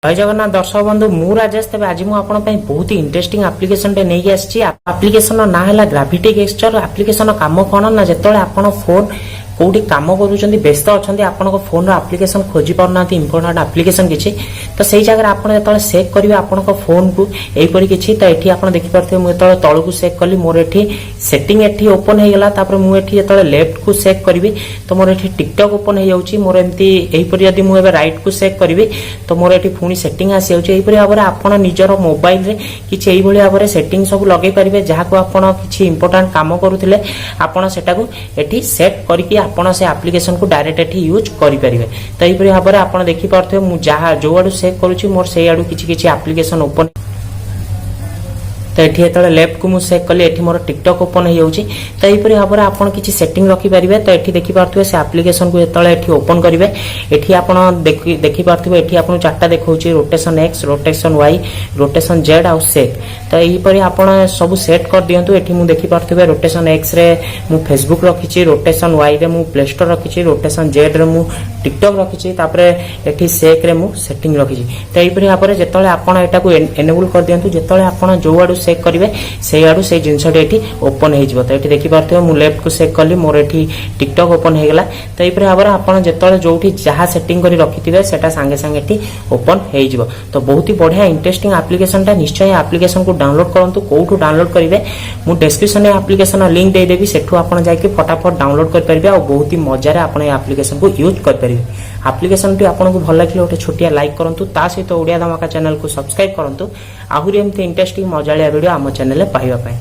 जय जगन्नाथ दर्शक बंधु मु राजेश तेज आज मुझे बहुत इंटरेस्टिंग एप्लिकेशन टे नहीं आसी। एप्लिकेशन ना है ग्राविटी गेस्चर। एप्लिकेशन काम कौन ना जो आप फोन कौटी कम कर व्यस्त अच्छा आपन फोन एप्लिकेशन खोजी पारना इंपोर्टाट एप्लिकेशन किसी तो सही जगह आप सेक करेंगे आपन फोन को यहीपर किसी तो ये आप देखिपे मुझे तल को सेक कली मोर ये सेटिंग ये ओपन हो गला मुझे जो लेफ्ट को सेक करी तो मोर ये टिकटॉक ओपन हो जाऊँगी मोर एमती यहीपर जब मुझे रईट को सेक करी तो मोर ये पुणी सेटिंग आसी जाऊँगी भाव में आप निजर मोबाइल रे किसी यही भाव में सेटिंग सब लगे पारे जहाँ को आप किसी इंपोर्टाट कम करुले आपड़ से सेट करके आपण से एप्लिकेशन को डायरेक्ट एठी यूज करि परिबे। तो एही भाव में आप देखि पारथि मु जहाँ जो आडू सेव करूची मोर से आडू किछि एप्लिकेशन ओपन तो ये जो लेफ्ट को मुझे सेक कली ये मोर टिकटॉक ओपन हो जाऊँगी। तो यहीपर भाव में आप किसी सेटिंग रखिपारे तो ये देखिपे से एप्लिकेशन को जो ओपन करेंगे ये आप देखिपे ये आपको चार्टा देखा rotation x rotation y rotation z आउ सेक तो यहीपर आप सब सेट कर दिंतु। ये मुझे देखिपे रोटेशन एक्स रे मु फेसबुक रखी रोटेशन वाई रे मु प्ले स्टोर रखी रोटेशन जेड रे मु टिकटॉक रखी ये सेक रे मु सेटिंग रखी। तो यहीपर भाव में जो आपको एनेबल कर दिंतु जो आप जो आडू सेक करेंगे से आड़ू से जिनसटी ओपन हो तो ये देखिपे मुझे लेफ्ट को सेक कली मोर ये टिकटॉक ओपन हो गला। तो यही भाव में आप जो जहाँ सेटिंग कर रखि थे सागे सागे ओपन हो तो बहुत ही बढ़िया इंटरेस्टिंग एप्लिकेशन टा निश्चय एप्लिकेशन को डाउनलोड करूँ कौटू डाउनलोड करेंगे मु डिस्क्रिप्शन में एप्लिकेशन लिंक देदेवी सेठू आप फटाफट डाउनलोड करेंगे और बहुत ही मजार आप एप्लिकेशन को यूज करेंगे। एप्लिकेशन टी आपको भल लगे गोटे छोटिया लाइक करूँ सहित ओडिया धमाका चैनल को सब्सक्राइब करूँ आहरी एमती इंटरेस्टिंग मजालिया वीडियो आम चैनल पाइबा।